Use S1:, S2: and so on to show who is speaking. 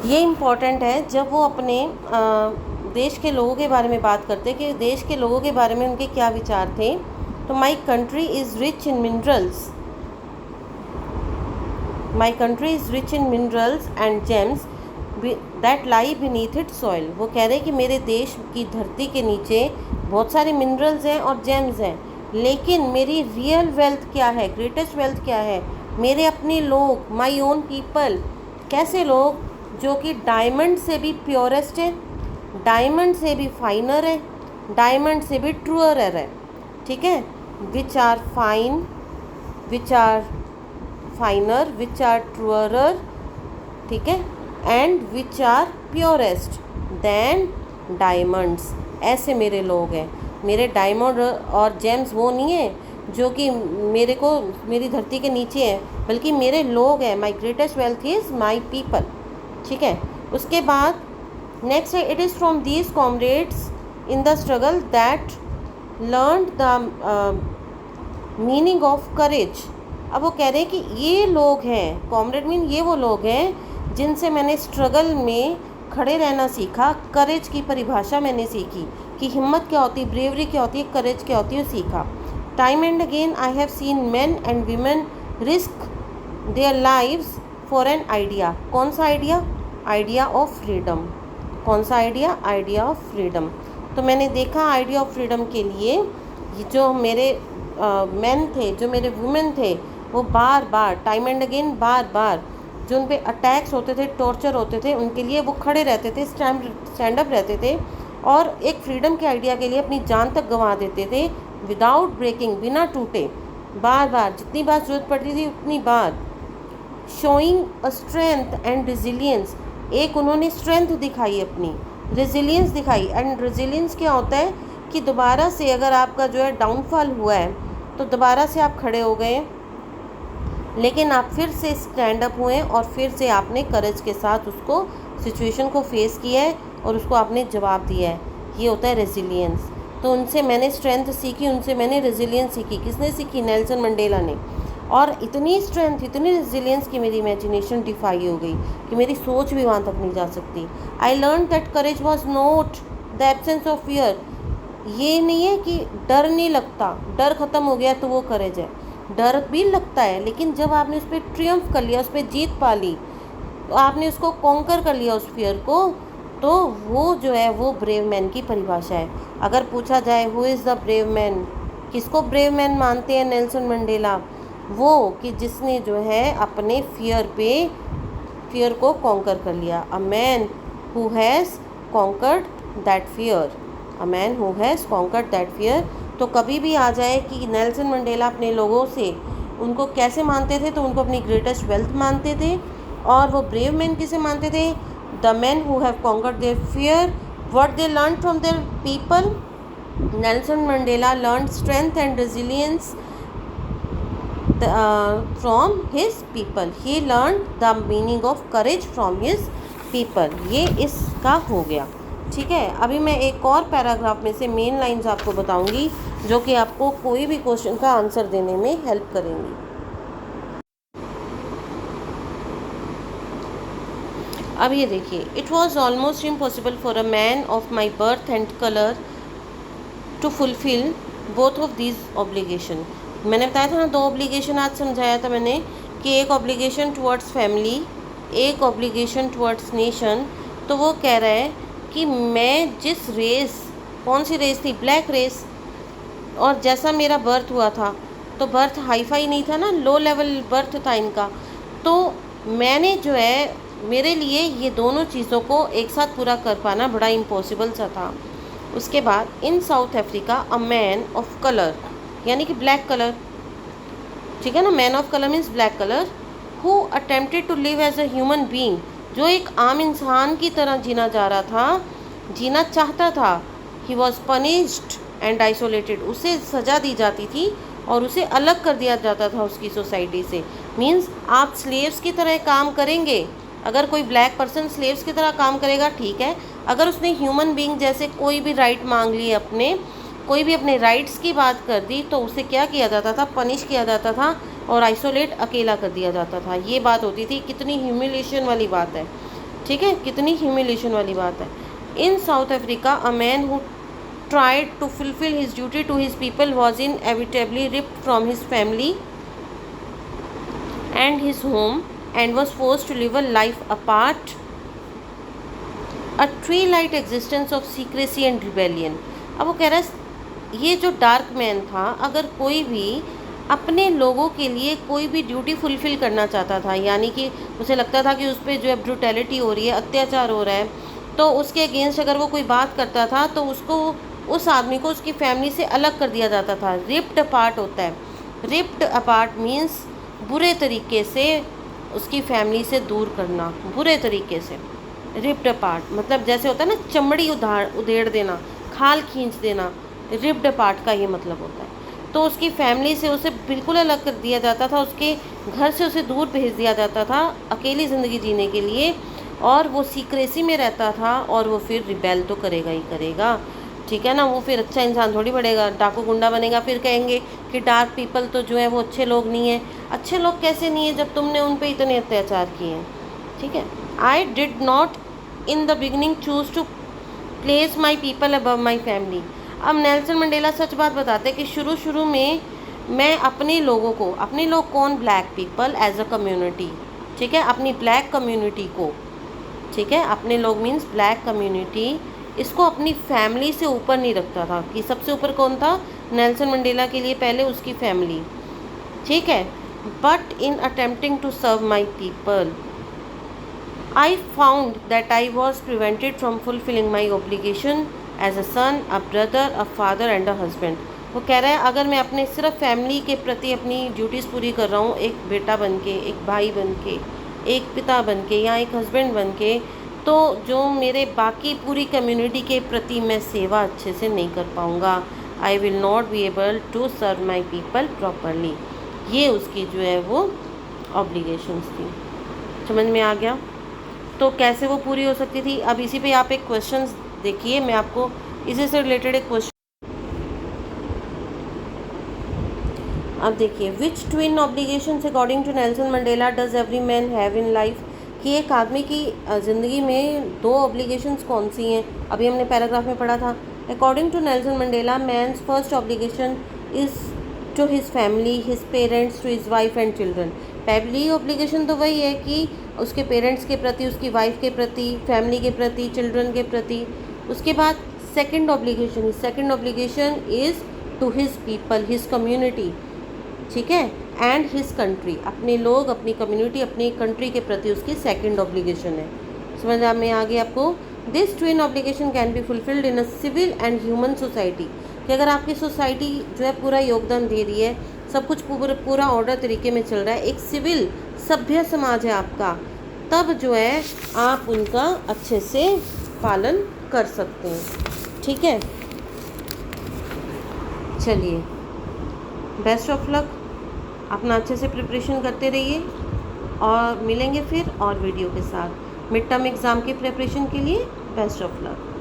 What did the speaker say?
S1: ये इम्पॉर्टेंट है जब वो अपने देश के लोगों के बारे में बात करते कि देश के लोगों के बारे में उनके क्या विचार थे। तो my country is rich in minerals, my country is rich in minerals and James that lie beneath it soil. वो कह रहे हैं कि मेरे देश की धरती के नीचे बहुत सारे मिनरल्स हैं और जेम्स हैं, लेकिन मेरी रियल वेल्थ क्या है, ग्रेटेस्ट वेल्थ क्या है, मेरे अपने लोग, माई ओन पीपल। कैसे लोग? जो कि डायमंड से भी प्योरेस्ट है, डायमंड से भी फाइनर है, डायमंड से भी ट्रूअर है। ठीक है, which are fine, which are finer, which are truer, ठीक है, and which are purest than diamonds. ऐसे मेरे लोग हैं। मेरे डायमंड और जेम्स वो नहीं है जो कि मेरे को मेरी धरती के नीचे हैं, बल्कि मेरे लोग हैं। माई greatest wealth is my people. ठीक है, उसके बाद नेक्स्ट है, it is from these comrades in the struggle that learn the meaning of करेज। अब वो कह रहे हैं कि ये लोग हैं, कॉमरेड मीन ये वो लोग हैं जिनसे मैंने स्ट्रगल में खड़े रहना सीखा, करेज की परिभाषा मैंने सीखी कि हिम्मत क्या होती है, ब्रेवरी क्या होती है, करेज क्या होती है, सीखा। Time and again I have seen main and women risk their lives for an idea. कौन सा आइडिया? Idea of freedom. कौन सा आइडिया? Idea of freedom. तो मैंने देखा आइडिया ऑफ फ्रीडम के लिए जो मेरे मेन थे, जो मेरे वुमेन थे, वो बार बार, टाइम एंड अगेन, बार बार जो उन पे अटैक्स होते थे, टॉर्चर होते थे, उनके लिए वो खड़े रहते थे, स्टैंड अप रहते थे और एक फ्रीडम के आइडिया के लिए अपनी जान तक गंवा देते थे, विदाउट ब्रेकिंग, बिना टूटे। बार बार जितनी बार ज़रूरत पड़ती थी उतनी बार। Showing a strength and resilience, एक उन्होंने स्ट्रेंथ दिखाई, अपनी रेजिलियंस दिखाई। एंड रेजिलियंस क्या होता है कि दोबारा से अगर आपका जो है डाउनफॉल हुआ है तो दोबारा से आप खड़े हो गए, लेकिन आप फिर से स्टैंड अप हुए और फिर से आपने करेज के साथ उसको, सिचुएशन को फेस किया है और उसको आपने जवाब दिया है। ये होता है रेजिलियंस। तो उनसे मैंने स्ट्रेंथ सीखी, उनसे मैंने रेजिलियंस सीखी। किसने सीखी? नेल्सन मंडेला ने। और इतनी स्ट्रेंथ, इतनी रेजिलियंस की मेरी इमेजिनेशन डिफाई हो गई कि मेरी सोच भी वहाँ तक नहीं जा सकती। I learn that courage was not the absence of fear. ये नहीं है कि डर नहीं लगता, डर ख़त्म हो गया तो वो करेज है। डर भी लगता है, लेकिन जब आपने उस पर ट्रियम्फ कर लिया, उस पर जीत पा ली, तो आपने उसको कॉन्कर कर लिया उस फियर को, तो वो जो है वो ब्रेव मैन की परिभाषा है। अगर पूछा जाए who is the brave man, किसको ब्रेव मैन मानते हैं नेल्सन मंडेला? वो कि जिसने जो है अपने फियर को कॉन्कर कर लिया। A man who has conquered that fear, a man who has conquered that fear. तो कभी भी आ जाए कि नेल्सन मंडेला अपने लोगों से उनको कैसे मानते थे, तो उनको अपनी ग्रेटेस्ट वेल्थ मानते थे। और वो ब्रेव मैन किसे मानते थे? The man who have conquered their fear, what they learn from their people. Nelson Mandela learn strength and resilience from his people. He learn the meaning of courage from his people. ये इसका हो गया। ठीक है, अभी मैं एक और पैराग्राफ में से मेन लाइंस आपको बताऊंगी जो कि आपको कोई भी क्वेश्चन का आंसर देने में हेल्प करेंगी। अब ये देखिए, it was almost impossible for a man of my birth and colour to fulfil both of these obligation. मैंने बताया था ना, दो ऑब्लिगेशन आज समझाया था मैंने कि एक ऑब्लिगेशन टुवर्ड्स फैमिली, एक ऑब्लिगेशन टुवर्ड्स नेशन। तो वो कह रहा है कि मैं जिस रेस, कौन सी रेस थी? Black race. और जैसा मेरा बर्थ हुआ था, तो बर्थ हाईफाई नहीं था ना, लो लेवल बर्थ था इनका। तो मैंने जो है, मेरे लिए ये दोनों चीज़ों को एक साथ पूरा कर पाना बड़ा इम्पॉसिबल सा था। उसके बाद in South Africa a man of colour, यानी कि ब्लैक कलर, ठीक है ना, man of colour means black colour, who attempted to live as a human being, जो एक आम इंसान की तरह जीना जा रहा था, जीना चाहता था। He was punished and isolated, उसे सज़ा दी जाती थी और उसे अलग कर दिया जाता था उसकी सोसाइटी से। मीन्स आप स्लेव्स की तरह काम करेंगे, अगर कोई ब्लैक पर्सन स्लेव्स की तरह काम करेगा ठीक है, अगर उसने ह्यूमन बीइंग जैसे कोई भी राइट मांग लिए, अपने कोई भी अपने राइट्स की बात कर दी, तो उसे क्या किया जाता था? पनिश किया जाता था और आइसोलेट, अकेला कर दिया जाता था। ये बात होती थी। कितनी ह्यूमिलेशन वाली बात है। ठीक है, कितनी ह्यूमिलेशन वाली बात है। In South Africa a man who tried to fulfill his duty to his people was inevitably ripped from his family and his home and was forced to live a life apart, a twilight existence of secrecy and rebellion। अब वो कह रहा है ये जो dark man था, अगर कोई भी अपने लोगों के लिए कोई भी ड्यूटी फुलफ़िल करना चाहता था, यानी कि उसे लगता था कि उस पर जो है ब्रूटैलिटी हो रही है, अत्याचार हो रहा है, तो उसके अगेंस्ट अगर वो कोई बात करता था तो उसको, उस आदमी को उसकी फैमिली से अलग कर दिया जाता था। रिप्ड अपार्ट होता है, रिप्ड अपार्ट मीन्स बुरे तरीके से उसकी फैमिली से दूर करना, बुरे तरीके से। रिप्ड अपार्ट मतलब जैसे होता है ना, चमड़ी उधेड़ देना, खाल खींच देना, रिप्ड अपार्ट का ये मतलब होता है। तो उसकी फैमिली से उसे बिल्कुल अलग कर दिया जाता था, उसके घर से उसे दूर भेज दिया जाता था अकेली ज़िंदगी जीने के लिए, और वो सीक्रेसी में रहता था, और वो फिर रिबेल तो करेगा ही करेगा, ठीक है ना। वो फिर अच्छा इंसान थोड़ी बनेगा, डाकू गुंडा बनेगा। फिर कहेंगे कि डार्क पीपल तो जो है वो अच्छे लोग नहीं हैं। अच्छे लोग कैसे नहीं हैं जब तुमने उन पे इतने अत्याचार किए हैं, ठीक है। I did not in the beginning choose to place my people above my family. अब नेल्सन मंडेला सच बात बताते हैं कि शुरू में मैं अपने लोगों को, अपने लोग कौन, black people as a community, ठीक है, अपनी ब्लैक कम्युनिटी को, ठीक है, अपने लोग मीन्स ब्लैक कम्युनिटी, इसको अपनी फैमिली से ऊपर नहीं रखता था। कि सबसे ऊपर कौन था नेल्सन मंडेला के लिए, पहले उसकी फैमिली, ठीक है। But in attempting to serve my people I found that I was prevented from fulfilling my obligation as a son, a brother, a father and a husband. वो कह रहा है अगर मैं अपने सिर्फ फैमिली के प्रति अपनी ड्यूटीज़ पूरी कर रहा हूँ, एक बेटा बन के, एक भाई बन के, एक पिता बन के, या एक हस्बैंड बन के, तो जो मेरे बाकी पूरी कम्युनिटी के प्रति मैं सेवा अच्छे से नहीं कर पाऊँगा। I will not be able to serve my people properly. ये उसकी जो है वो ऑब्लिगेशंस थी। समझ में आ गया? तो कैसे वो पूरी हो सकती थी? अब इसी पे आप एक क्वेश्चन देखिए, मैं आपको इसी से रिलेटेड एक क्वेश्चन, अब देखिए, which twin obligations according to Nelson Mandela does every man have in life. कि एक आदमी की ज़िंदगी में दो ऑब्लिगेशंस कौन सी हैं, अभी हमने पैराग्राफ में पढ़ा था। According to Nelson Mandela man's first obligation is to his family, his parents, to his wife and children. पहली ऑब्लिगेशन तो वही है कि उसके पेरेंट्स के प्रति, उसकी वाइफ के प्रति, फैमिली के प्रति, चिल्ड्रन के प्रति। उसके बाद second obligation is to his people, his community, ठीक है, एंड हिज कंट्री, अपने लोग, अपनी कम्युनिटी, अपनी कंट्री के प्रति उसकी सेकंड ऑब्लिगेशन है। समझ में आ गई आपको? This twin obligation can be fulfilled in a civil and human society. कि अगर आपकी सोसाइटी जो है पूरा योगदान दे रही है, सब कुछ पूरा ऑर्डर तरीके में चल रहा है, एक सिविल सभ्य समाज है आपका, तब जो है आप उनका अच्छे से पालन कर सकते हैं, ठीक है। चलिए, बेस्ट ऑफ लक, अपना अच्छे से प्रिपरेशन करते रहिए, और मिलेंगे फिर और वीडियो के साथ मिड टर्म एग्ज़ाम के प्रिपरेशन के लिए। Best of luck.